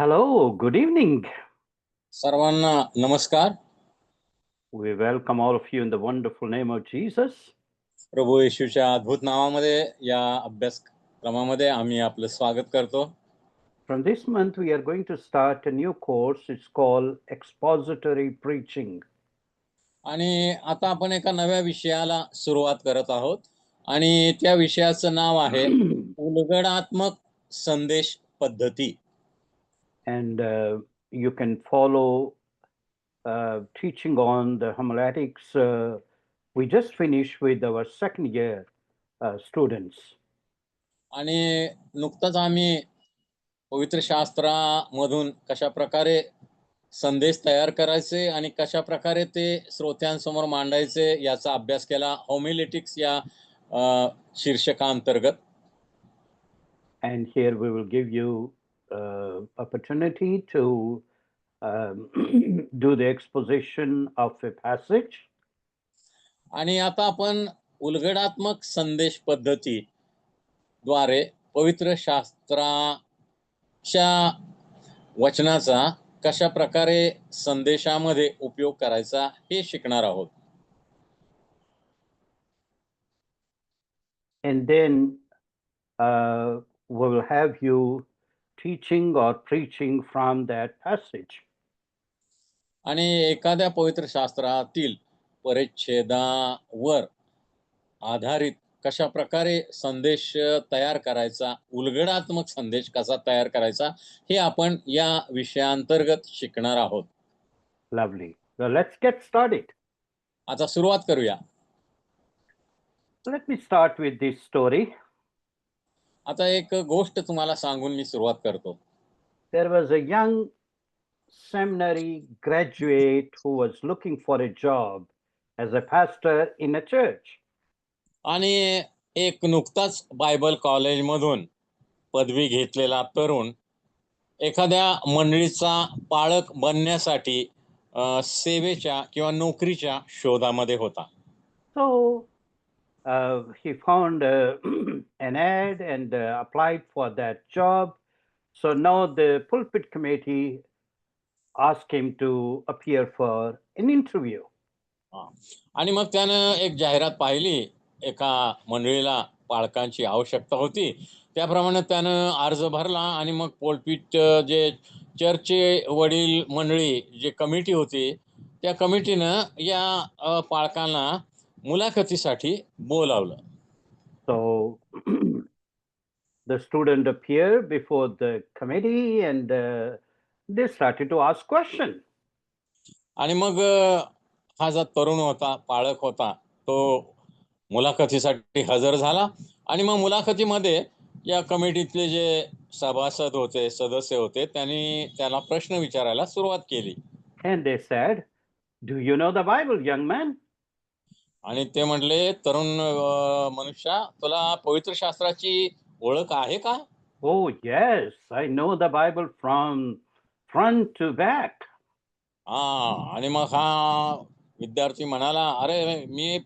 Hello, good evening. सर्वांना नमस्कार. We welcome all of you in the wonderful name of Jesus. प्रभू येशूच्या अद्भुत नावामध्ये या अभ्यासक्रमामध्ये आम्ही आपलं स्वागत करतो. From this month, we are going to start a new course. It's called Expository Preaching. आणि आता आपण एका नव्या विषयाला सुरुवात करत आहोत आणि त्या विषयाचं नाव आहे उलगडात्मक संदेश पद्धती. And you can follow teaching on the homiletics. We just finished with our second year students. आणि नुकताच आम्ही पवित्र शास्त्रामधून कशा प्रकारे संदेश तयार करायचे आणि कशा प्रकारे ते श्रोत्यांसमोर मांडायचे याचा अभ्यास केला होमिलेटिक्स या शीर्षकांतर्गत. And here we will give you opportunity to do the exposition of a passage. आणि आता आपण उलगडात्मक संदेश पद्धती द्वारे पवित्र शास्त्राच्या वचनाचा कशा प्रकारे संदेशामध्ये उपयोग करायचा हे शिकणार आहोत. And then we will have you teaching or preaching from that passage. आणि एखाद्या पवित्र शास्त्रातील परिच्छेदावर आधारित कशा प्रकारे संदेश तयार करायचा, उलगडात्मक संदेश कसा तयार करायचा हे आपण या विषयांतर्गत शिकणार आहोत. Lovely. So let's get started. आता सुरुवात करूया. Let me start with this story. आता एक गोष्ट तुम्हाला सांगून मी सुरुवात करतो. There was a young seminary graduate who was looking for a job as a pastor in a church. आणि एक नुकताच बायबल कॉलेजमधून पदवी घेतलेला तरुण एखाद्या मंडळीचा पाळक बनण्यासाठी सेवेच्या किंवा नोकरीच्या शोधामध्ये होता. So he found an ad and applied for that job. So now the pulpit committee asked him to appear for an interview. आणि मग त्यानं एक जाहिरात पाहिली, एका मंडळीला पाळकांची आवश्यकता होती. त्याप्रमाणे त्यानं अर्ज भरला आणि मग पोलपीट जे चर्चचे वडील मंडळी जे कमिटी होती त्या कमिटीनं या पाळकांना मुलाखतीसाठी बोलावलं. So the student appeared before the committee and they started to ask questions. आणि मग हा जो तरुण होता, पाळक होता, तो मुलाखतीसाठी हजर झाला आणि मग मुलाखतीमध्ये या कमिटीतले जे सभासद होते, सदस्य होते, त्यांनी त्याला प्रश्न विचारायला सुरुवात केली. And they said, "Do you know the Bible, young man?" आणि ते म्हटले, तरुण मनुष्या, तुला पवित्र शास्त्राची ओळख आहे का? Oh, yes, I know the Bible from front to back. आणि मग हा विद्यार्थी म्हणाला, अरे मी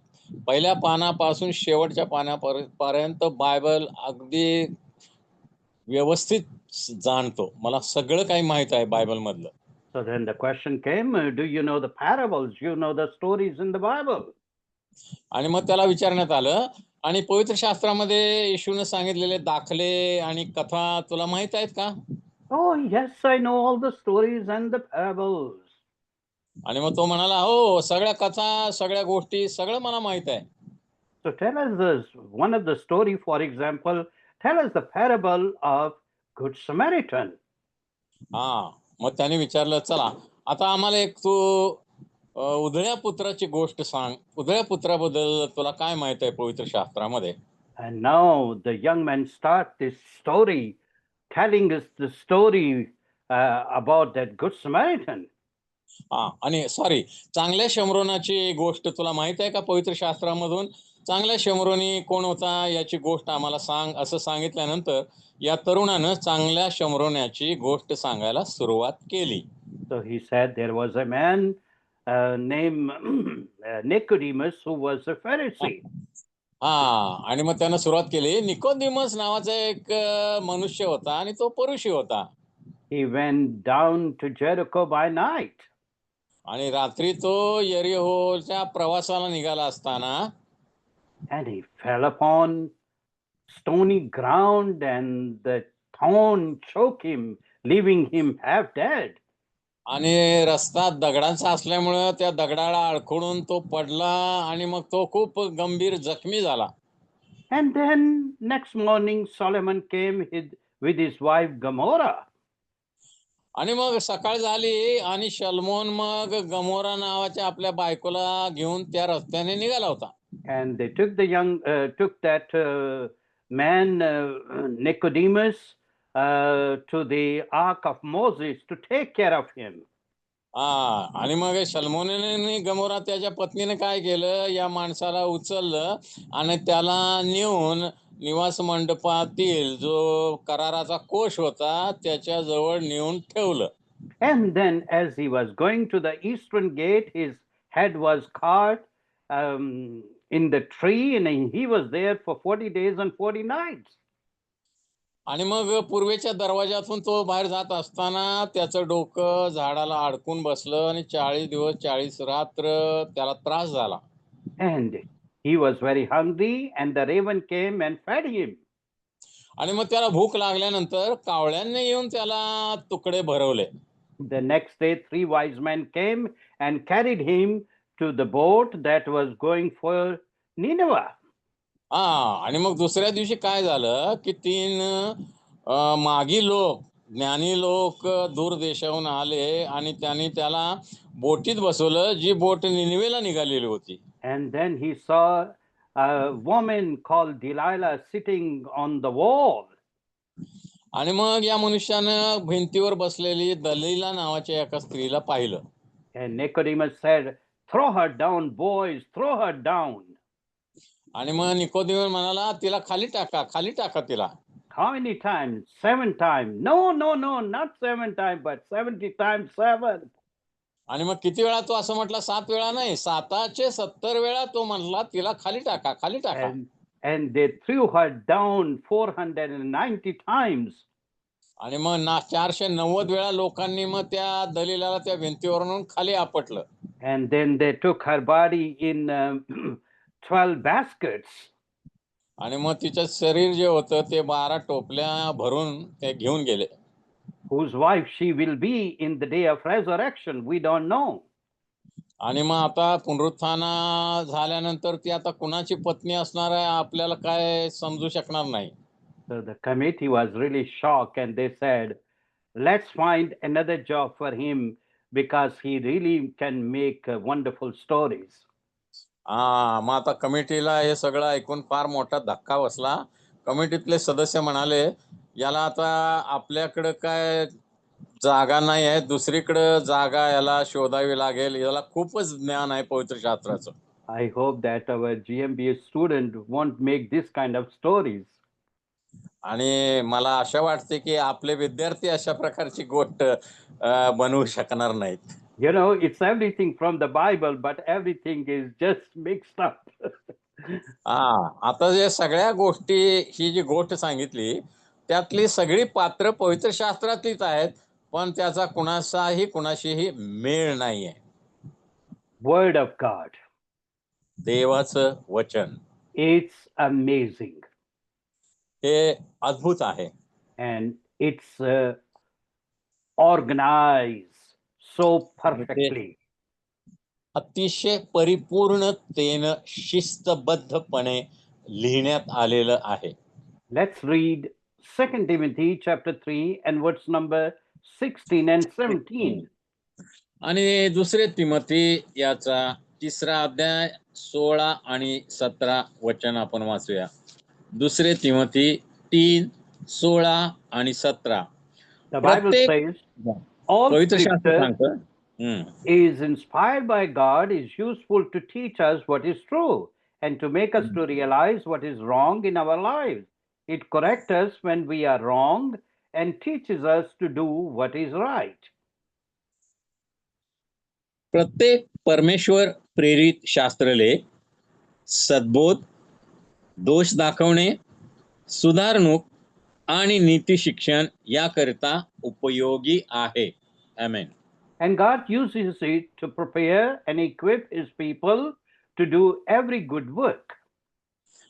पहिल्या पानापासून शेवटच्या पानापर्यंत बायबल अगदी व्यवस्थित जाणतो, मला सगळं काही माहित आहे बायबल मधलं. So then the question came, do you know the parables? You know the stories in the Bible? आणि मग त्याला विचारण्यात आलं, आणि पवित्र शास्त्रामध्ये येशूने सांगितलेले दाखले आणि कथा तुला माहित आहेत का? Oh, yes, I know all the stories and the parables. आणि मग तो म्हणाला, हो, सगळ्या कथा, सगळ्या गोष्टी, सगळं मला माहित आहे. So tell us this, one of the story, for example, tell us the parable of Good Samaritan. मग त्याने विचारलं, चला आता आम्हाला एक तू उधळ्या पुत्राची गोष्ट सांग. उधळ्या पुत्राबद्दल तुला काय माहित आहे पवित्र शास्त्रामध्ये? And now the young man start this story, telling us the story about that Good Samaritan. आणि सॉरी, चांगल्या शमरोनाची गोष्ट तुला माहित आहे का पवित्र शास्त्रामधून? चांगल्या शमरोनी कोण होता याची गोष्ट आम्हाला सांग, असं सांगितल्यानंतर या तरुणानं चांगल्या शमरोनाची गोष्ट सांगायला सुरुवात केली. So he said there was a man named Nicodemus who was a Pharisee. आणि मग त्यानं सुरुवात केली, निकोदेमस नावाचा एक मनुष्य होता आणि तो परुषी होता. he went down to Jericho by night. आणि रात्री तो यरीहोच्या प्रवासाला निघाला असताना And he fell upon stony ground, and the thorn choked him, leaving him half dead. आणि रस्ता दगडांचा असल्यामुळं त्या दगडाला अडखळून तो पडला आणि मग तो खूप गंभीर जखमी झाला. And then next morning, Solomon came with his wife Gomorrah. आणि मग सकाळ झाली आणि शलमोन मग गमोरा नावाच्या आपल्या बायकोला घेऊन त्या रस्त्याने निघाला होता. And they took that man Nicodemus to the ark of Moses to take care of him. आणि मग शलमोनेने गमोरा त्याच्या पत्नीने काय केलं, या माणसाला उचललं आणि त्याला नेऊन निवास मंडपातील जो कराराचा कोश होता त्याच्या जवळ नेऊन ठेवलं. And then, as he was going to the eastern gate, his head was caught in the tree, and he was there for 40 days and 40 nights. आणि मग पूर्वेच्या दरवाजातून तो बाहेर जात असताना त्याचं डोकं झाडाला अडकून बसलं आणि 40 दिवस 40 रात्र त्याला त्रास झाला. And he was very hungry, and the raven came and fed him. आणि मग त्याला भूक लागल्यानंतर कावळ्यांनी येऊन त्याला तुकडे भरवले. The next day, 3 wise men came and carried him to the boat that was going for Nineveh. आणि मग दुसऱ्या दिवशी काय झालं की 3 मागी लोक, ज्ञानी लोक दूर देशाहून आले आणि त्यांनी त्याला बोटीत बसवलं, जी बोट निनिवेला निघालेली होती. And then he saw a woman called Delilah sitting on the wall. आणि मग या मनुष्यानं भिंतीवर बसलेली दलीला नावाच्या एका स्त्रीला पाहिलं. And Nicodemus said, "Throw her down, boys, throw her down." आणि मग निकोदेमस म्हणाला, तिला खाली टाका तिला. How many times? 7 times. No, no, no, not 7 times, but 70 times 7. आणि मग किती वेळा तो असं म्हटला? 7 वेळा नाही, 770 वेळा तो म्हटला, तिला खाली टाका. And they threw her down 490 times. आणि मग 490 वेळा लोकांनी मग त्या दलीलाला त्या भिंतीवरून खाली आपटलं. And then they took her body in 12 baskets. आणि मग तिचं शरीर जे होतं ते 12 टोपल्या भरून ते घेऊन गेले. Whose wife she will be in the day of resurrection, we don't know. आणि मग आता पुनरुत्थान झाल्यानंतर ती आता कुणाची पत्नी असणार आहे आपल्याला काय समजू शकणार नाही. So the committee was really shocked, and they said, "Let's find another job for him, because he really can make wonderful stories." मग आता कमिटीला हे सगळं ऐकून फार मोठा धक्का बसला. कमिटीतले सदस्य म्हणाले, याला आता आपल्याकडे काय जागा नाही आहे, दुसरीकडे जागा याला शोधावी लागेल, याला खूपच ज्ञान आहे पवित्र शास्त्राचं. I hope that our GMBA student won't make this kind of stories. आणि मला आशा वाटते की आपले विद्यार्थी अशा प्रकारची गोष्ट बनवू शकणार नाहीत. You know, it's everything from the Bible, but everything is just mixed up. आता जे सगळ्या गोष्टी, ही जी गोष्ट सांगितली त्यातली सगळी पात्र पवित्र शास्त्रातलीच आहेत, पण त्याचा कुणाशीही मेळ नाहीये. Word of God. देवाचं वचन It's amazing. हे अद्भुत आहे. And it's organized so perfectly. अतिशय परिपूर्णतेनं शिस्तबद्धपणे लिहिण्यात आलेलं आहे. Let's read 2 Timothy chapter 3 and verse number 16 and 17. आणि 2 तिमोथी याचा 3रा अध्याय 16 आणि 17 वचन आपण वाचूया. 2 तिमोथी 3, 16 आणि 17. The Bible says, all पवित्र शास्त्र scripture सांगतं is inspired by God, is useful to teach us what is true and to make us to realize what is wrong in our lives. It corrects us when we are wrong and teaches us to do what is right. प्रत्येक परमेश्वर प्रेरित शास्त्रलेख सद्बोध, दोष दाखवणे, सुधारणूक आणि नीती शिक्षण याकरिता उपयोगी आहे. आमेन. And God uses it to prepare and equip his people to do every good work.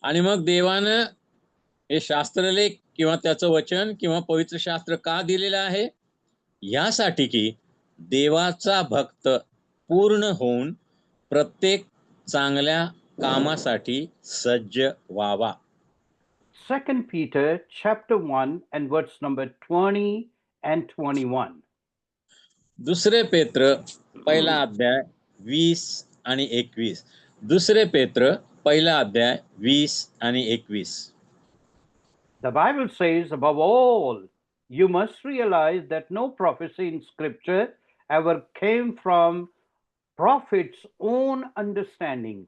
आणि मग देवानं हे शास्त्रलेख किंवा त्याचं वचन किंवा पवित्र शास्त्र का दिलेलं आहे? यासाठी की देवाचा भक्त पूर्ण होऊन प्रत्येक चांगल्या कामासाठी सज्ज व्हावा. 2 Peter chapter 1 and verse number 20 and 21. दुसरे पेत्र पहिला अध्याय 20 आणि 21. दुसरे पेत्र पहिला अध्याय 20 आणि 21. The Bible says, above all, you must realize that no prophecy in Scripture ever came from prophet's own understanding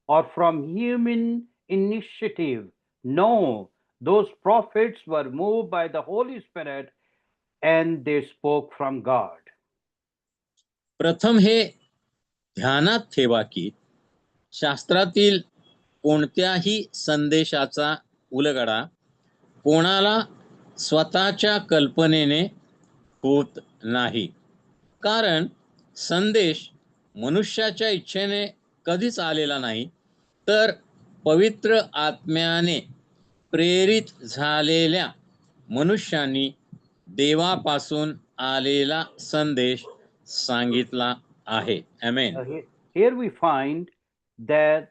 or from human initiative. No, those prophets were moved by the Holy Spirit and they spoke from God. प्रथम हे ध्यानात ठेवा की शास्त्रातील कोणत्याही संदेशाचा उलगडा कोणाला स्वतःच्या कल्पनेने होत नाही. कारण संदेश मनुष्याच्या इच्छेने कधीच आलेला नाही, तर पवित्र आत्म्याने प्रेरित झालेल्या मनुष्यांनी देवापासून आलेला संदेश सांगितला आहे. आमेन. Here we find that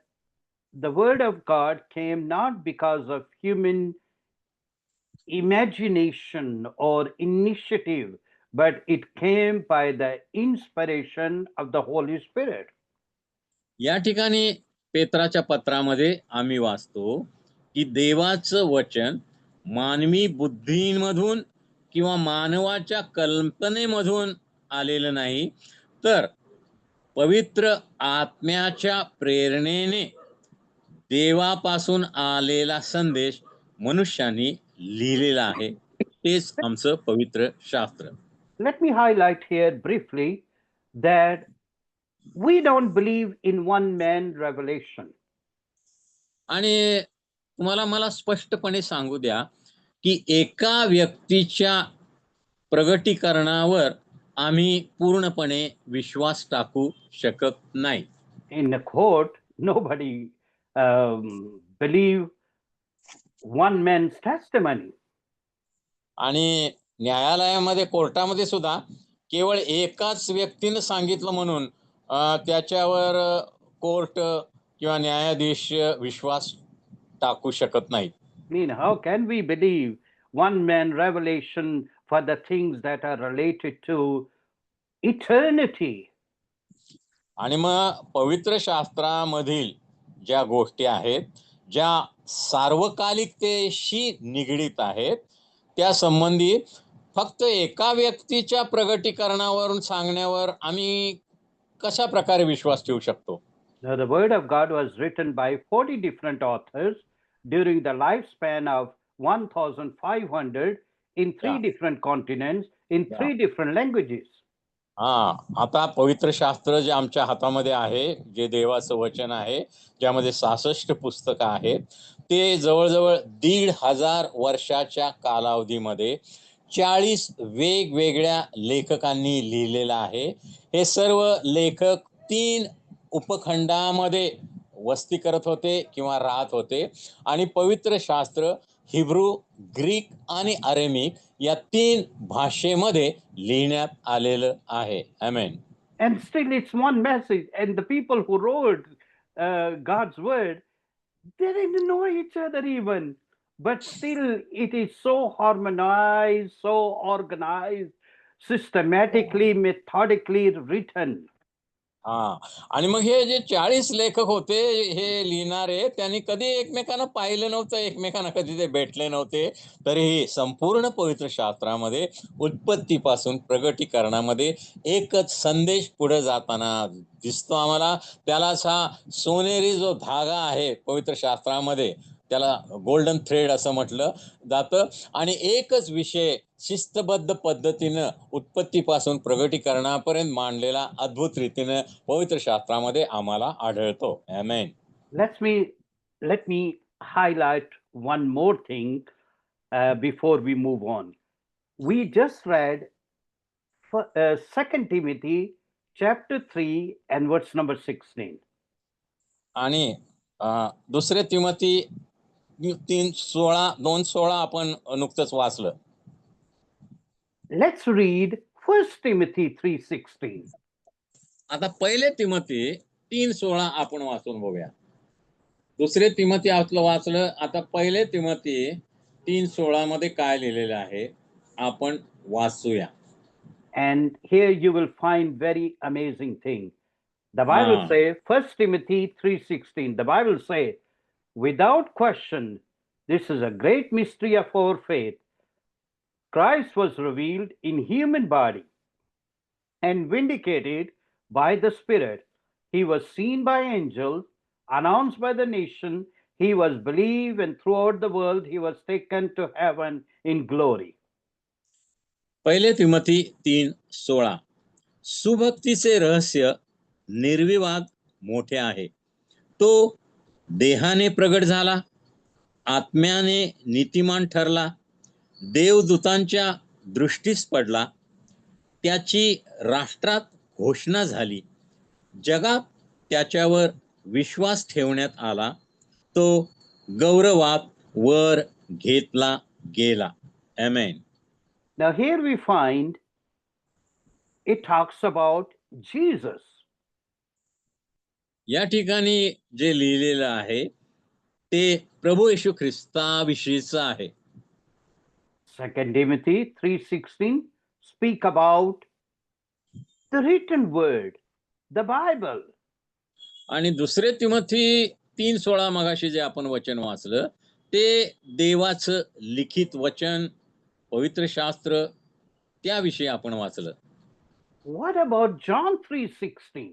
the word of God came not because of human imagination or initiative, but it came by the inspiration of the Holy Spirit. या ठिकाणी पेत्राच्या पत्रामध्ये आम्ही वाचतो की देवाचं वचन मानवी बुद्धीमधून किंवा मानवाच्या कल्पनेमधून आलेलं नाही, तर पवित्र आत्म्याच्या प्रेरणेने देवापासून आलेला संदेश मनुष्यांनी लिहिलेला आहे. तेच आमचं पवित्र शास्त्र. Let me highlight here briefly that we don't believe in one man revelation. आणि तुम्हाला मला स्पष्टपणे सांगू द्या की एका व्यक्तीच्या प्रगटीकरणावर आम्ही पूर्णपणे विश्वास टाकू शकत नाही. In a court, nobody believe one man's testimony. आणि न्यायालयामध्ये कोर्टामध्ये सुद्धा केवळ एकाच व्यक्तीनं सांगितलं म्हणून त्याच्यावर कोर्ट किंवा न्यायाधीश विश्वास टाकू शकत नाहीत. I mean, how can we believe one man revelation for the things that are related to eternity? आणि मग पवित्र शास्त्रामधील ज्या गोष्टी आहेत, ज्या सार्वकालिकतेशी निगडीत आहेत, त्या संबंधी फक्त एका व्यक्तीच्या प्रगटीकरणावरून सांगण्यावर आम्ही कशा प्रकारे विश्वास ठेवू शकतो? Now, the Word of God was written by 40 different authors during the lifespan of 1,500 in three Yeah. different continents, in Yeah. three different languages. आता पवित्र शास्त्र जे आमच्या हातामध्ये आहे, जे देवाचं वचन आहे, ज्यामध्ये 66 पुस्तकं आहेत, ते जवळजवळ 1,500 वर्षाच्या कालावधीमध्ये 40 वेगवेगळ्या लेखकांनी लिहिलेलं आहे. हे सर्व लेखक 3 उपखंडामध्ये वस्ती करत होते किंवा राहत होते आणि पवित्र शास्त्र हिब्रू, ग्रीक आणि अरेमिक या 3 भाषेमध्ये लिहिण्यात आलेलं आहे. आमेन. And still, it's one message. And the people who wrote God's Word, they didn't know each other even. But still, it is so harmonized, so organized, systematically, methodically written. आणि मग हे जे 40 लेखक होते, हे लिहिणारे, त्यांनी कधी एकमेकांना पाहिलं नव्हतं, एकमेकांना कधी ते भेटले नव्हते. तरीही संपूर्ण पवित्र शास्त्रामध्ये उत्पत्तीपासून प्रगटीकरणामध्ये एकच संदेश पुढे जाताना दिसतो आम्हाला. त्यालाच हा सोनेरी जो धागा आहे पवित्र शास्त्रामध्ये, त्याला गोल्डन थ्रेड असं म्हटलं जातं. आणि एकच विषय शिस्तबद्ध पद्धतीनं उत्पत्तीपासून प्रगटीकरणापर्यंत मांडलेला अद्भुत रीतीनं पवित्र शास्त्रामध्ये आम्हाला आढळतो. आमेन. Let me highlight one more thing. before we move on. We just read 2 Timothy chapter 3 and verse number 16. आणि दुसरे तिमोथी 2:16 आपण नुकतंच वाचलं. Let's read 1 Timothy 3:16. आता पहिले तिमोथी 3:16 आपण वाचून बघूया. दुसरे तिमोथी आपलं वाचलं, आता पहिले तिमोथी 3:16 मध्ये काय लिहिलेलं आहे आपण वाचूया. And here you will find very amazing thing. The Bible says, 1 Timothy 3:16, the Bible says, without question, this is a great mystery of our faith. Christ was revealed in human body and vindicated by the Spirit. He was seen by angels, announced by the nation. He was believed, and throughout the world, he was taken to heaven in glory. पहिले तिमोथी 3:16 सुभक्तीचे रहस्य निर्विवाद मोठे आहे. तो देहाने प्रगट झाला, आत्म्याने नीतिमान ठरला, देवदूतांच्या दृष्टीस पडला, त्याची राष्ट्रात घोषणा झाली, जगात त्याच्यावर विश्वास ठेवण्यात आला, तो गौरवात वर घेतला गेला. आमेन. Now, here we find it talks about Jesus. या ठिकाणी जे लिहिलेलं आहे ते प्रभू येशू ख्रिस्ताविषयीचं आहे. 2 Timothy 3:16 speak about the written word, the Bible. आणि दुसरे तिमोथी 3:16 मगाशी जे आपण वचन वाचलं ते देवाचं लिखित वचन, पवित्र शास्त्र, त्याविषयी आपण वाचलं. What about John 3:16?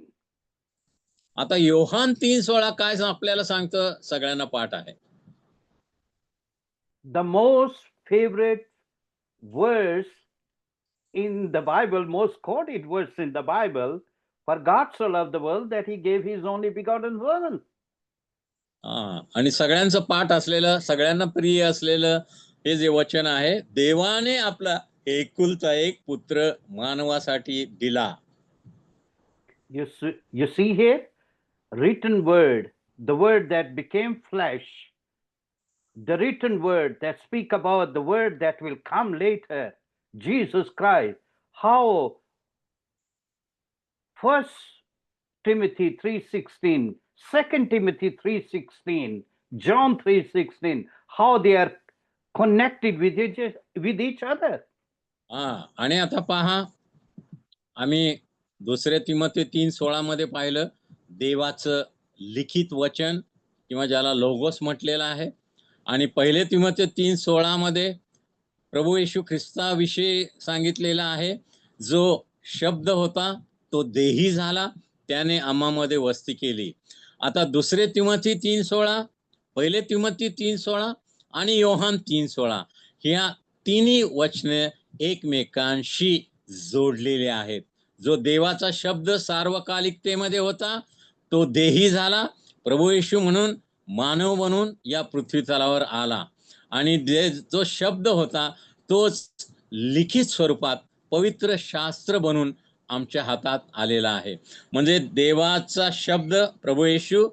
आता योहान 3:16 काय आपल्याला सांगतं, सगळ्यांना पाठ आहे. The most favorite verse in the Bible, most quoted verse in the Bible, for God so loved the world that he gave his only begotten son. आणि सगळ्यांचं पाठ असलेलं, सगळ्यांना प्रिय असलेलं हे जे वचन आहे, देवाने आपला एकुलता एक पुत्र मानवासाठी दिला. You see here, written word, the word that became flesh, the written word that speak about the word that will come later, Jesus Christ. How 1 Timothy 3:16, 2 Timothy 3:16, John 3:16, how they are connected with each other. आणि आता पहा, आम्ही दुसरे तिमोथी 3:16 मध्ये पाहिलं देवाचं लिखित वचन किंवा ज्याला लोगोस म्हटलेलं आहे, आणि पहिले तिमोथी 3:16 मध्ये प्रभू येशू ख्रिस्ताविषयी सांगितलेला आहे, जो शब्द होता तो देही झाला, त्याने आम्हामध्ये वस्ती केली. आता दुसरे तिमोथी 3:16, पहिले तिमोथी 3:16 आणि योहान 3:16 ह्या तिन्ही वचने एकमेकांशी जोडलेले आहेत. जो देवाचा शब्द सार्वकालिकतेमध्ये होता तो देही झाला, प्रभू येशू म्हणून मानव बनून या पृथ्वी तलावर आला, आणि जो शब्द होता तोच लिखित स्वरूपात पवित्र शास्त्र बनून आमच्या हातात आलेला आहे. म्हणजे देवाचा शब्द प्रभू येशू,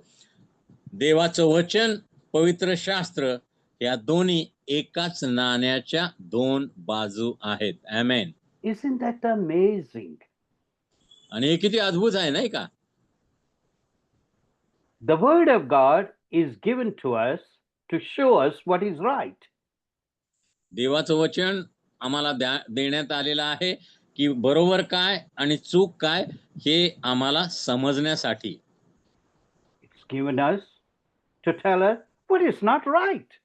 देवाचं वचन, पवित्र शास्त्र, या दोन्ही एकाच नाण्याच्या दोन बाजू आहेत. आमेन. Isn't that amazing? आणि हे किती अद्भुत आहे, नाही का? The word of God is given to us to show us what is right. देवाचं वचन आम्हाला देण्यात आलेलं आहे की बरोबर काय आणि चूक काय हे आम्हाला समजण्यासाठी. It's given us to tell us what is not right.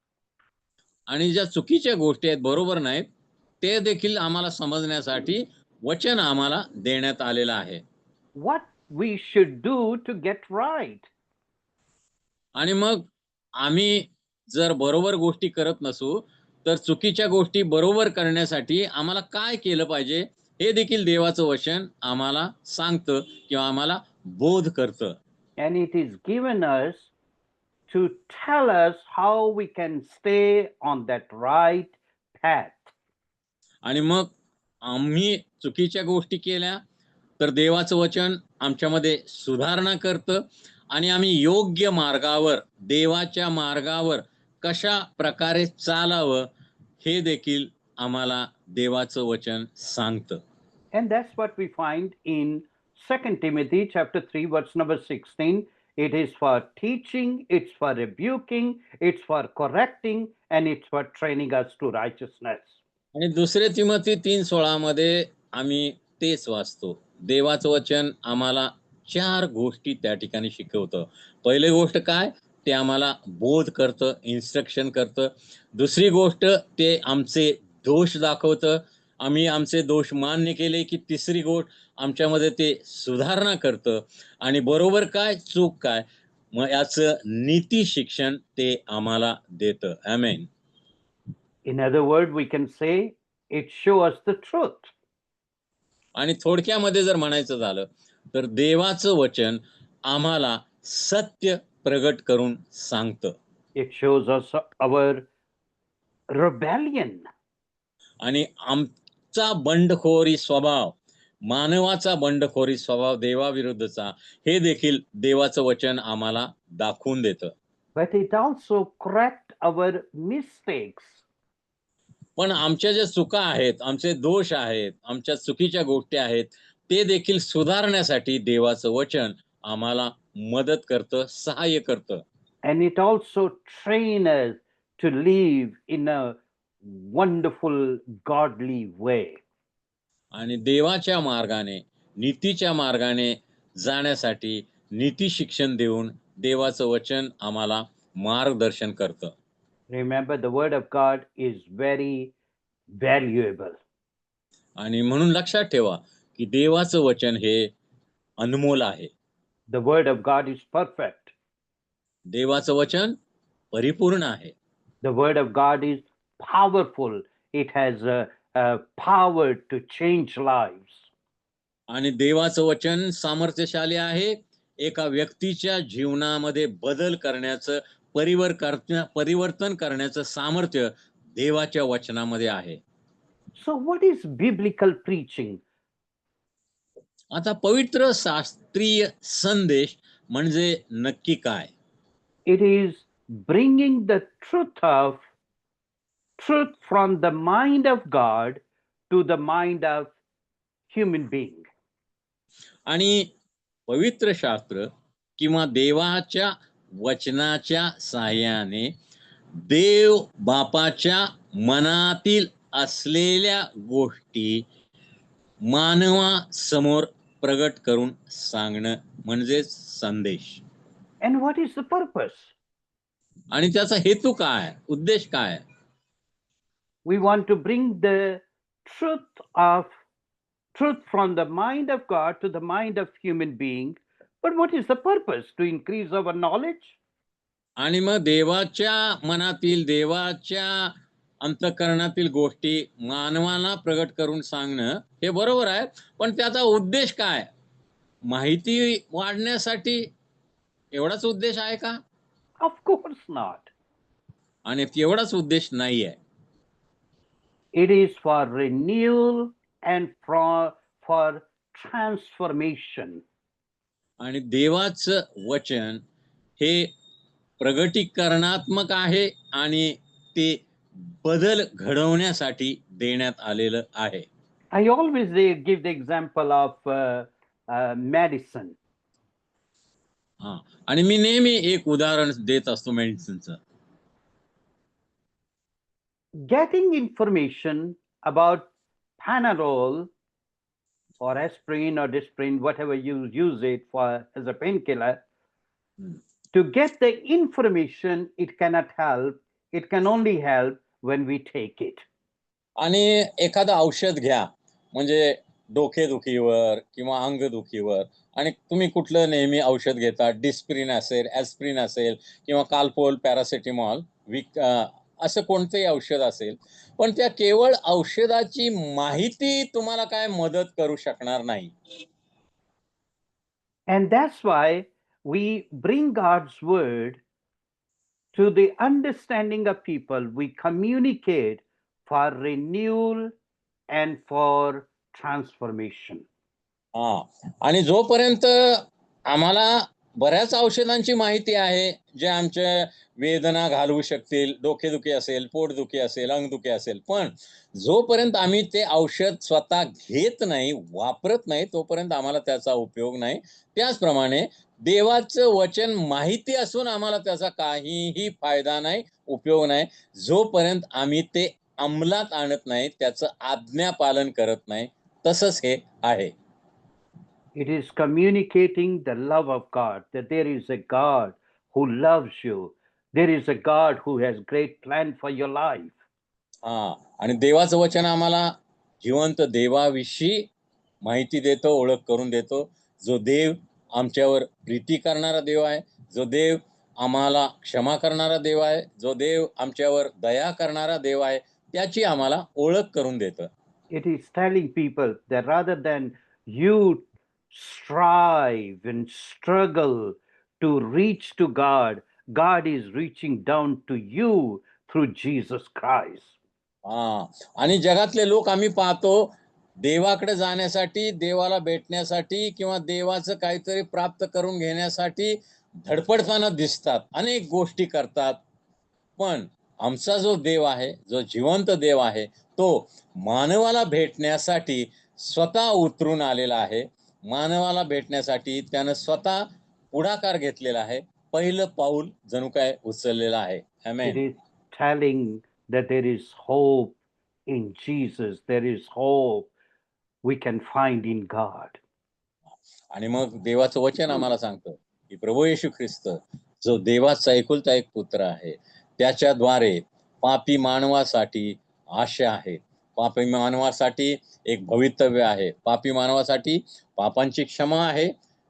आणि ज्या चुकीच्या गोष्टी आहेत, बरोबर नाहीत, ते देखील आम्हाला समजण्यासाठी वचन आम्हाला देण्यात आलेलं आहे. What we should do to get right. आणि मग आम्ही जर बरोबर गोष्टी करत नसू तर चुकीच्या गोष्टी बरोबर करण्यासाठी आम्हाला काय केलं पाहिजे हे देखील देवाचं वचन आम्हाला सांगतं किंवा आम्हाला बोध करतं. And it is given us to tell us how we can stay on that right path. आणि मग आम्ही चुकीच्या गोष्टी केल्या तर देवाचं वचन आमच्यामध्ये सुधारणा करतं आणि आम्ही योग्य मार्गावर, देवाच्या मार्गावर कशा प्रकारे चालावं हे देखील आम्हाला देवाचं वचन सांगतं. And that's what we find in 2 Timothy chapter 3, verse number 16. It is for teaching, it's for rebuking, it's for correcting, and it's for training us to righteousness. आणि 2 तिमोथी 3:16 मध्ये आम्ही तेच वाचतो. देवाचं वचन आम्हाला 4 गोष्टी त्या ठिकाणी शिकवतं. पहिली गोष्ट काय? ते आम्हाला बोध करतं, इन्स्ट्रक्शन करतं. दुसरी गोष्ट ते आमचे दोष दाखवतं. आम्ही आमचे दोष मान्य केले, की तिसरी गोष्ट आमच्यामध्ये ते सुधारणा करतं आणि बरोबर काय, चूक काय, मग याचं नीती शिक्षण ते आम्हाला देतं. आमेन. In other words, we can say it shows us the truth. आणि थोडक्यामध्ये जर म्हणायचं झालं तर देवाचं वचन आम्हाला सत्य प्रगट करून सांगतं It shows us our rebellion. आणि आमचा बंडखोरी स्वभाव, मानवाचा बंडखोरी स्वभाव देवाविरुद्धचा, हे देखील देवाचं वचन आम्हाला दाखवून देतं. But it also corrects our mistakes. पण आमच्या ज्या चुका आहेत, आमचे दोष आहेत, आमच्या चुकीच्या गोष्टी आहेत, ते देखील सुधारण्यासाठी देवाचं वचन आम्हाला मदत करतं, सहाय्य करतं. And it also trains us to live in a wonderful, godly way. आणि देवाच्या मार्गाने, नीतीच्या मार्गाने जाण्यासाठी नीती शिक्षण देऊन देवाचं वचन आम्हाला मार्गदर्शन करतं. Remember, the Word of God is very valuable. आणि म्हणून लक्षात ठेवा की देवाचं वचन हे अनमोल आहे. The Word of God is perfect. देवाचं वचन परिपूर्ण आहे. The Word of God is powerful. It has a power to change lives. आणि देवाचं वचन सामर्थ्यशाली आहे. एका व्यक्तीच्या जीवनामध्ये बदल करण्याचं, परिवर्तन करण्याचं सामर्थ्य देवाच्या वचनामध्ये आहे. So, what is biblical preaching? आता पवित्र शास्त्रीय संदेश म्हणजे नक्की काय? It is bringing the truth from the mind of God to the mind of human being. आणि पवित्र शास्त्र किंवा देवाच्या वचनाच्या सहाय्याने देव बापाच्या मनातील असलेल्या गोष्टी मानवासमोर प्रगट करून सांगणं म्हणजे संदेश. And what is the purpose? आणि त्याचा हेतू काय, उद्देश काय? We want to bring the truth from the mind of God to the mind of human being. But what is the purpose? To increase our knowledge? आणि मग देवाच्या मनातील, देवाच्या अंतःकरणातील गोष्टी मानवाला प्रगट करून सांगणं हे बरोबर आहे, पण त्याचा उद्देश काय? माहिती वाढण्यासाठी एवढाच उद्देश आहे का? Of course not. आणि एवढाच उद्देश नाही आहे. It is for renewal and for transformation. आणि देवाचं वचन हे प्रगटीकरणात्मक आहे आणि ते बदल घडवण्यासाठी देण्यात आलेलं आहे. I always give the example of medicine. आणि मी नेहमी एक उदाहरण देत असतो मेडिसिनचं. Getting information about Panadol or aspirin or Disprin, whatever you use it for as a painkiller, to get the information, it cannot help. It can only help when we take it. आणि एखादं औषध घ्या, म्हणजे डोकेदुखीवर किंवा अंगदुखीवर, आणि तुम्ही कुठलं नेहमी औषध घेता, डिस्प्रिन असेल, ॲस्प्रिन असेल किंवा कालपोल, पॅरासिटामॉल, असं कोणतंही औषध असेल, पण त्या केवळ औषधाची माहिती तुम्हाला काय मदत करू शकणार नाही. And that's why we bring God's word to the understanding of people. We communicate for renewal and for transformation. आणि जोपर्यंत आम्हाला बऱ्याच औषधांची माहिती आहे, जे आमच्या वेदना घालवू शकतील, डोकेदुखी असेल, पोटदुखी असेल, अंगदुखी असेल, पण जोपर्यंत आम्ही ते औषध स्वतः घेत नाही, वापरत नाही, तोपर्यंत आम्हाला त्याचा उपयोग नाही. त्याचप्रमाणे देवाचं वचन माहिती असून आम्हाला त्याचा काहीही फायदा नाही, उपयोग नाही, जोपर्यंत आम्ही ते अंमलात आणत नाही, त्याचं आज्ञापालन करत नाही. तसंच हे आहे. It is communicating the love of God, that there is a God who loves you. There is a God who has great plan for your life. आणि देवाचं वचन आम्हाला जिवंत देवाविषयी माहिती देतो, ओळख करून देतो. जो देव आमच्यावर प्रीती करणारा देव आहे, जो देव आम्हाला क्षमा करणारा देव आहे, जो देव आमच्यावर दया करणारा देव आहे, त्याची आम्हाला ओळख करून देतं. It is telling people that rather than you strive and struggle to reach to God, God is reaching down to you through Jesus Christ. आणि जगातले लोक आम्ही पाहतो, देवाकडे जाण्यासाठी, देवाला भेटण्यासाठी किंवा देवाचं काहीतरी प्राप्त करून घेण्यासाठी धडपडताना दिसतात, अनेक गोष्टी करतात. पण आमचा जो देव आहे, जो जिवंत देव आहे, तो मानवाला भेटण्यासाठी स्वतः उतरून आलेला आहे. मानवाला भेटण्यासाठी त्यानं स्वतः पुढाकार घेतलेला आहे. पहिलं पाऊल जणू काय उचललेलं आहे. It amen. is telling that there is hope in Jesus. There is hope we can find in God. आणि मग देवाचं वचन आम्हाला सांगतं की प्रभू येशू ख्रिस्त जो देवाचा एकुलता एक पुत्र आहे, त्याच्याद्वारे पापी मानवासाठी आशा आहे, पापी मानवासाठी एक भवितव्य आहे, पापी मानवासाठी पापांची क्षमा आहे,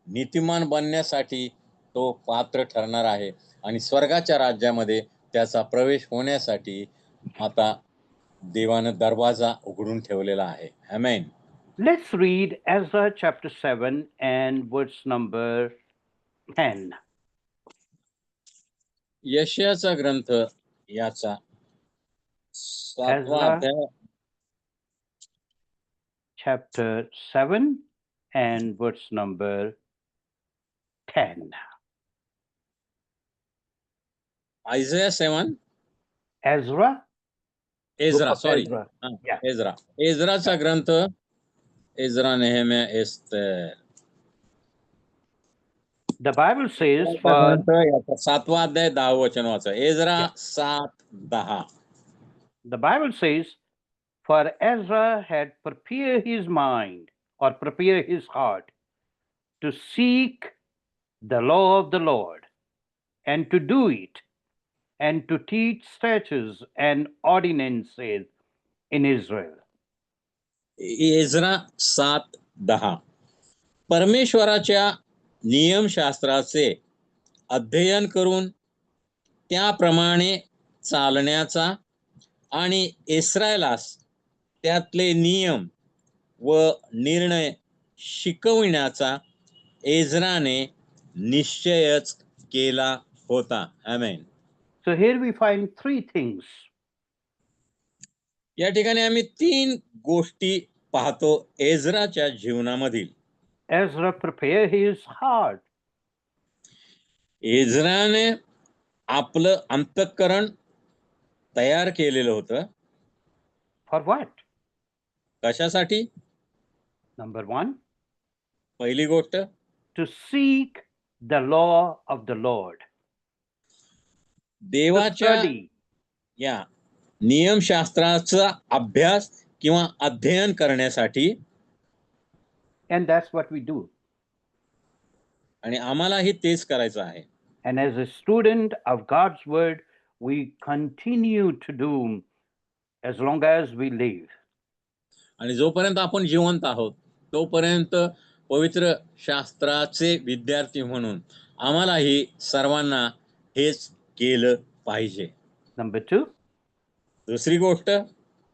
नीतिमान बनण्यासाठी तो पात्र ठरणार आहे आणि स्वर्गाच्या राज्यामध्ये त्याचा प्रवेश होण्यासाठी आता देवानं दरवाजा उघडून ठेवलेला आहे. आमेन. Let's read Ezra chapter 7 and verse number 10. यशाचा ग्रंथ याचा 7वा Ezra अध्याय chapter 7 and verse number 10. Isaiah 7 Ezra, book Ezra of sorry Ezra. Yeah. एज्राचा ग्रंथ Ezra Nehemiah Esther The Bible says एज्राचा for ग्रंथ याचा 7वा अध्याय 10 वचन वाचा. Ezra 7:10. the Bible says, for Ezra had prepared his mind or prepared his heart to seek the law of the Lord and to do it and to teach statutes and ordinances in Israel. Ezra 7:10. परमेश्वराच्या नियमशास्त्राचे अध्ययन करून त्याप्रमाणे चालण्याचा आणि इस्रायलास त्यातले नियम व निर्णय शिकविण्याचा एज्राने निश्चयच केला होता. आमेन. So here we find three things. या ठिकाणी आम्ही 3 गोष्टी पाहतो एज्राच्या जीवनामधील. Ezra prepared his heart. एज्राने आपलं अंतःकरण तयार केलेलं होतं. For what? कशासाठी? Number one, पहिली गोष्ट to seek the law of the Lord. To देवाच्या study. या नियमशास्त्राचा अभ्यास किंवा अध्ययन करण्यासाठी. And that's what we do. आणि आम्हालाही तेच करायचं आहे. And as a student of God's word, we continue to do as long as we live. आणि जोपर्यंत आपण जिवंत आहोत तोपर्यंत पवित्र शास्त्राचे विद्यार्थी म्हणून आम्हालाही सर्वांना हेच केलं पाहिजे. Number two, दुसरी गोष्ट,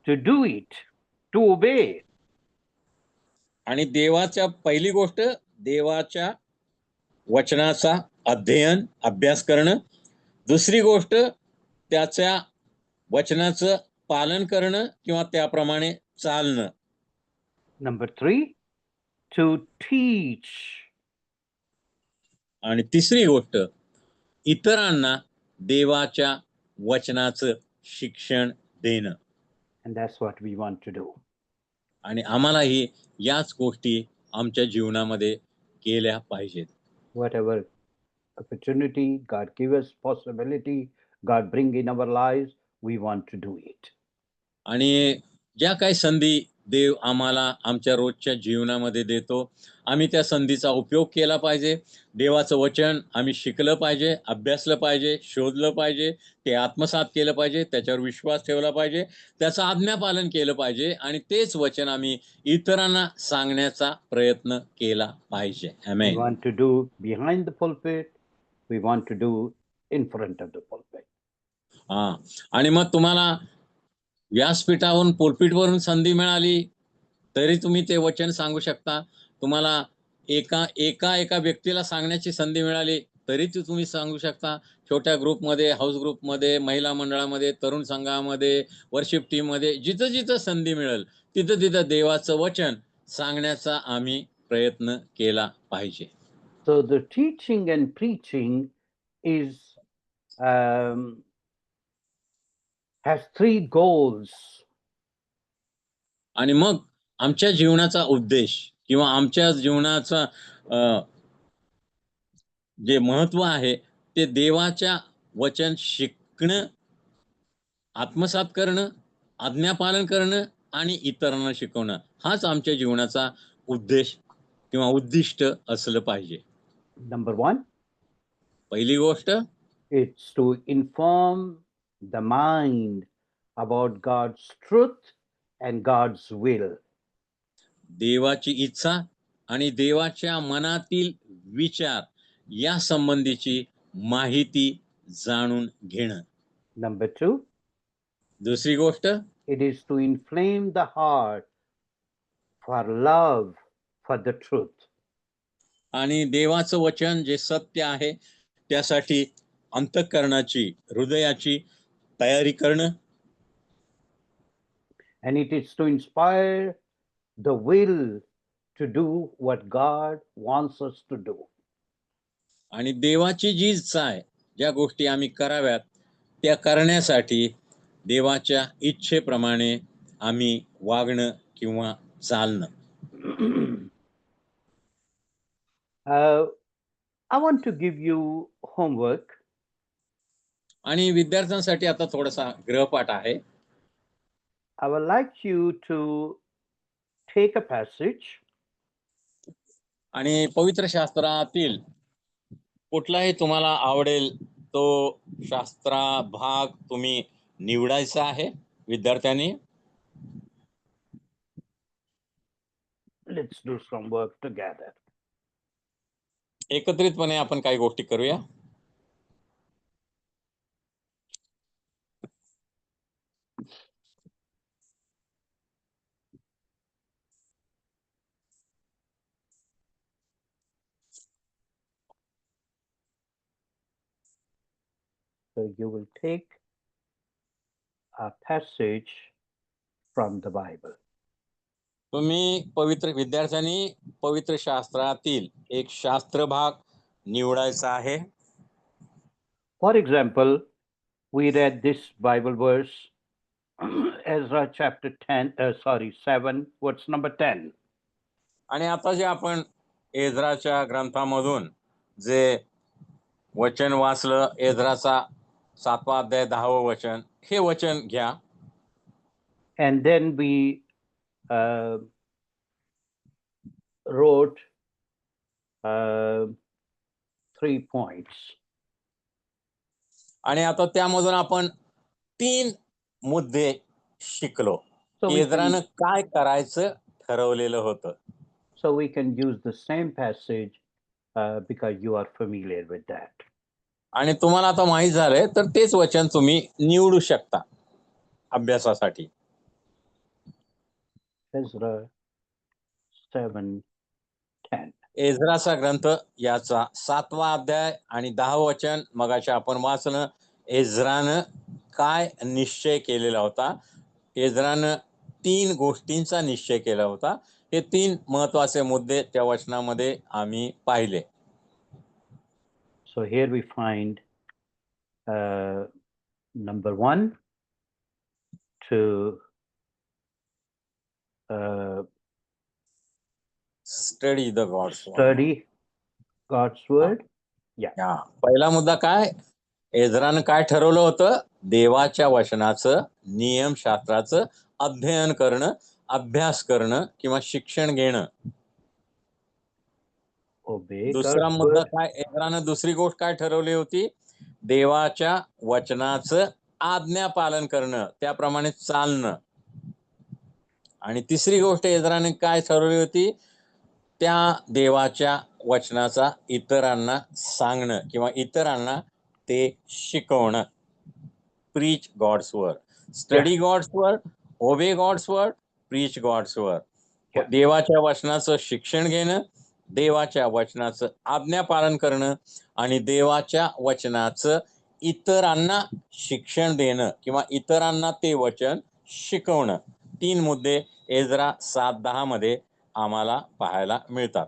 to do it, to obey. आणि देवाच्या पहिली गोष्ट देवाच्या वचनाचा अभ्यास करणं. दुसरी गोष्ट त्याच्या वचनाचं पालन करणं किंवा त्याप्रमाणे चालणं. Number 3, to teach. आणि तिसरी गोष्ट, इतरांना देवाच्या वचनाचं शिक्षण देणं. And that's what we want to do. आणि आम्हालाही याच गोष्टी आमच्या जीवनामध्ये केल्या पाहिजेत. Whatever opportunity God give us, possibility God bring in our lives, we want to do it. आणि ज्या काही संधी देव आम्हाला आमच्या रोजच्या जीवनामध्ये देतो, आम्ही त्या संधीचा उपयोग केला पाहिजे. देवाचं वचन आम्ही शिकलं पाहिजे, अभ्यासलं पाहिजे, शोधलं पाहिजे, ते आत्मसात केलं पाहिजे, त्याच्यावर विश्वास ठेवला पाहिजे, त्याचं आज्ञापालन केलं पाहिजे आणि तेच वचन आम्ही इतरांना सांगण्याचा प्रयत्न केला पाहिजे. We amen. want to do behind the pulpit, we want to do in front of the pulpit. हा, आणि मग तुम्हाला व्यासपीठावरून पुलपिटवरून संधी मिळाली तरी तुम्ही ते वचन सांगू शकता. तुम्हाला एका व्यक्तीला सांगण्याची संधी मिळाली तरी ती तुम्ही सांगू शकता. छोट्या ग्रुपमध्ये, हाऊस ग्रुपमध्ये, महिला मंडळामध्ये, तरुण संघामध्ये, वर्शिप टीममध्ये, जिथं संधी मिळेल तिथं देवाचं वचन सांगण्याचा आम्ही प्रयत्न केला पाहिजे. So the teaching and preaching is has 3 goals. आणि मग आमच्या जीवनाचा उद्देश किंवा आमच्या जीवनाचा जे महत्व आहे ते देवाच्या वचन शिकणं, आत्मसात करणं, आज्ञापालन करणं आणि इतरांना शिकवणं, हाच आमच्या जीवनाचा उद्देश किंवा उद्दिष्ट असलं पाहिजे. Number 1, पहिली गोष्ट, it's to inform the mind about God's truth and God's will. देवाची इच्छा आणि देवाच्या मनातील विचार या संबंधीची माहिती जाणून घेणं. Number 2, दुसरी गोष्ट, it is to inflame the heart for love for the truth. आणि देवाचं वचन जे सत्य आहे त्यासाठी अंतःकरणाची, हृदयाची तयारी करणं. And it is to inspire the will to do what God wants us to do. आणि देवाची जी इच्छा आहे, ज्या गोष्टी आम्ही कराव्यात त्या करण्यासाठी देवाच्या इच्छेप्रमाणे आम्ही वागणं किंवा चालणं. I want to give you homework. आणि विद्यार्थ्यांसाठी आता थोडासा गृहपाठ आहे. I would like you to take a passage आणि पवित्र शास्त्रातील कुठलाही तुम्हाला आवडेल तो शास्त्रा भाग तुम्ही निवडायचा आहे विद्यार्थ्यांनी. let's do some work together. एकत्रितपणे आपण काही गोष्टी करूया. So you will take a passage from the Bible. तुम्ही विद्यार्थ्यांनी पवित्र शास्त्रातील एक शास्त्र भाग निवडायचा आहे. For example, we read this Bible verse, Ezra chapter 7, what's number 10. आणि आता जे आपण एज्राच्या ग्रंथामधून जे वचन वाचलं, एज्राचा 7वा अध्याय 10वं वचन, हे वचन घ्या. And then we wrote 3 points. आणि आता त्यामधून आपण 3 मुद्दे शिकलो. So we एज्रानं काय करायचं ठरवलेलं होतं. So we can use the same passage because you are familiar with that. आणि तुम्हाला आता माहित झालंय तर तेच वचन तुम्ही निवडू शकता अभ्यासासाठी. Ezra 7:10. एज्राचा ग्रंथ याचा 7वा अध्याय आणि 10वं वचन मगाशी आपण वाचलं. एज्रानं काय निश्चय केलेला होता एज्रानं 3 गोष्टींचा निश्चय केला होता. हे 3 महत्वाचे मुद्दे त्या वचनामध्ये आम्ही पाहिले. So here we find number 1 to study the gods word. study God's word. हा पहिला मुद्दा काय? एज्रानं काय ठरवलं होतं? देवाच्या वचनाचं, नियमशास्त्राचं अध्ययन करणं, अभ्यास करणं किंवा शिक्षण घेणं. Obey दुसरा God's मुद्दा word. काय? एज्रानं दुसरी गोष्ट काय ठरवली होती? देवाच्या वचनाचं आज्ञा पालन करणं, त्याप्रमाणे चालणं. आणि तिसरी गोष्ट एज्राने काय ठरवली होती? त्या देवाच्या वचनाचा इतरांना सांगणं किंवा इतरांना ते शिकवणं. Preach God's word. Study God's word, obey God's word, preach God's word. Yeah. देवाच्या वचनाचं शिक्षण घेणं, देवाच्या वचनाचं आज्ञा पालन करणं आणि देवाच्या वचनाचं इतरांना शिक्षण देणं किंवा इतरांना ते वचन शिकवणं. 3 मुद्दे एज्रा 7:10 मध्ये आम्हाला पाहायला मिळतात.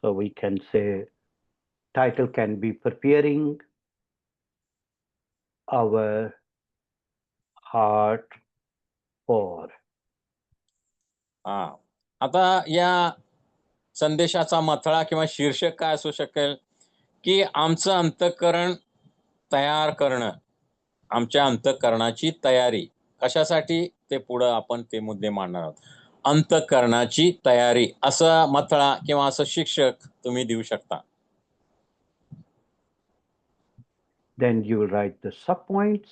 So we can say title can be preparing our heart for. आता या संदेशाचा मथळा किंवा शीर्षक काय असू शकेल? की आमचं अंतःकरण तयार करणं. आमच्या अंतःकरणाची तयारी कशासाठी? ते पुढं आपण ते मुद्दे मांडणार आहोत. अंतःकरणाची तयारी असा मथळा किंवा असं शीर्षक तुम्ही देऊ शकता. Then you will write the subpoints.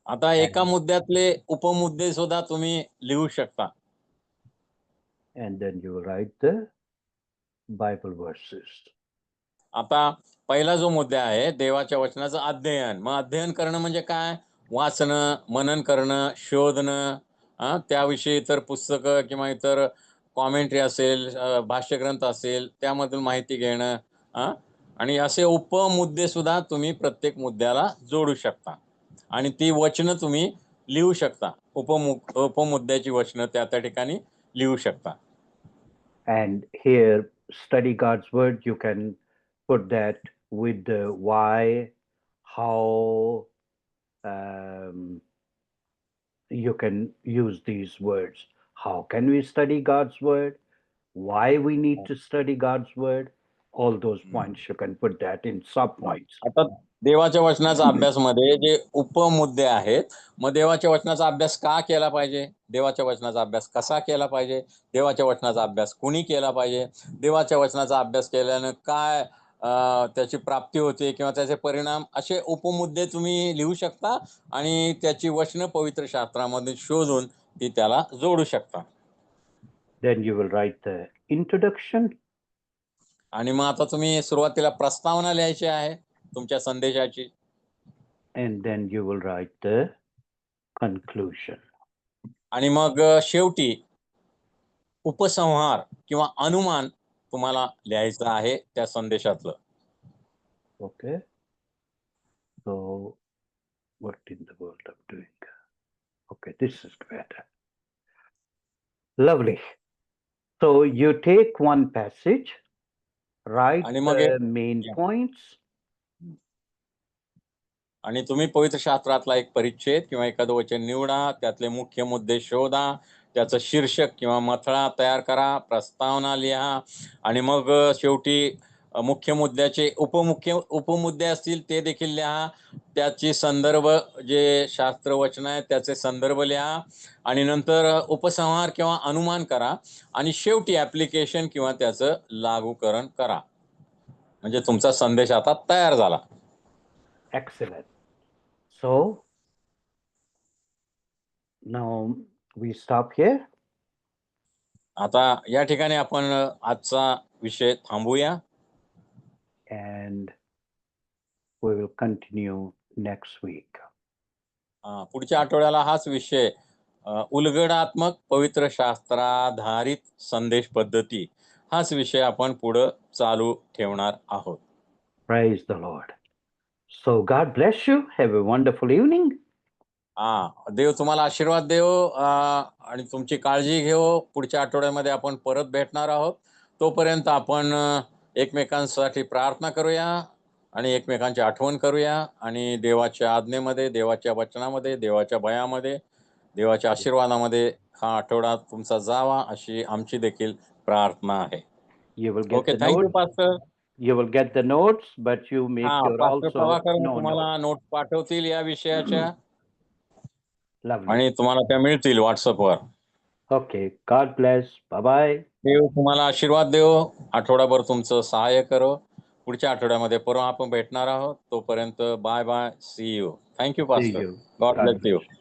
आता एका मुद्द्यातले उपमुद्दे सुद्धा तुम्ही लिहू शकता. And then you will write the Bible verses. आता पहिला जो मुद्दा आहे देवाच्या वचनाचं अध्ययन. मग अध्ययन करणं म्हणजे काय? वाचणं, मनन करणं, शोधणं, त्याविषयी इतर पुस्तकं किंवा इतर कॉमेंट्री असेल, भाष्यग्रंथ असेल, त्यामधून माहिती घेणं. आणि असे उपमुद्दे सुद्धा तुम्ही प्रत्येक मुद्द्याला जोडू शकता आणि ती वचनं तुम्ही लिहू शकता. उपमुद्द्याची वचनं त्या ठिकाणी लिहू शकता. And here, study God's word, you can put that with the why, how you can use these words. How can we study God's word? Why we need to study God's word? All those points, you can put that in subpoints. आता देवाच्या वचनाचा अभ्यासमध्ये जे उपमुद्दे आहेत, मग देवाच्या वचनाचा अभ्यास का केला पाहिजे? देवाच्या वचनाचा अभ्यास कसा केला पाहिजे? देवाच्या वचनाचा अभ्यास कुणी केला पाहिजे? देवाच्या वचनाचा अभ्यास केल्यानं काय त्याची प्राप्ती होते किंवा त्याचे परिणाम, असे उपमुद्दे तुम्ही लिहू शकता आणि त्याची वचनं पवित्र शास्त्रामध्ये शोधून ती त्याला जोडू शकता. Then you will write the introduction. आणि मग आता तुम्ही सुरुवातीला प्रस्तावना लिहायची आहे तुमच्या संदेशाची. And then you will write the conclusion. आणि मग शेवटी उपसंहार किंवा अनुमान तुम्हाला लिहायचं आहे त्या संदेशातलं. Okay. So what in the world I'm doing? Okay, this is better. Lovely. So you take one passage, write आणि मग the main points. आणि तुम्ही पवित्र शास्त्रातला एक परिच्छेद किंवा एखादं वचन निवडा, त्यातले मुख्य मुद्दे शोधा, त्याचं शीर्षक किंवा मथळा तयार करा, प्रस्तावना लिहा आणि मग शेवटी मुख्य मुद्द्याचे उपमुद्दे असतील ते देखील लिहा. त्याची संदर्भ जे शास्त्रवचन आहे त्याचे संदर्भ लिहा आणि नंतर उपसंहार किंवा अनुमान करा आणि शेवटी ऍप्लिकेशन किंवा त्याचं लागूकरण करा. म्हणजे तुमचा संदेश आता तयार झाला. Excellent. So now we stop here. आता या ठिकाणी आपण आजचा विषय थांबूया. And we will continue next week. पुढच्या आठवड्याला हाच विषय उलगडात्मक पवित्र शास्त्राधारित संदेश पद्धती हाच विषय आपण पुढे चालू ठेवणार आहोत. Praise the Lord. So God bless you. Have a wonderful evening. देव तुम्हाला आशीर्वाद देव आणि तुमची काळजी घेऊ. पुढच्या आठवड्यामध्ये आपण परत भेटणार आहोत. तोपर्यंत आपण एकमेकांसाठी प्रार्थना करूया आणि एकमेकांची आठवण करूया आणि देवाच्या आज्ञेमध्ये, देवाच्या वचनामध्ये, देवाच्या भयामध्ये, देवाच्या आशीर्वादामध्ये हा आठवडा तुमचा जावा अशी आमची देखील प्रार्थना आहे. You will get okay, the thank you notes. Pastor. You will get the notes, but you make your pastor also Prabhakar no तुम्हाला notes. नोट पाठवतील या विषयाच्या Lovely. आणि तुम्हाला त्या मिळतील व्हॉट्सअपवर. Okay. God bless. Bye bye. देव तुम्हाला आशीर्वाद देव. आठवडाभर तुमचं सहाय्य करो. पुढच्या आठवड्यामध्ये परवा आपण भेटणार आहोत. तोपर्यंत bye bye. See you. Thank you See pastor. you. God God bless bless you. you.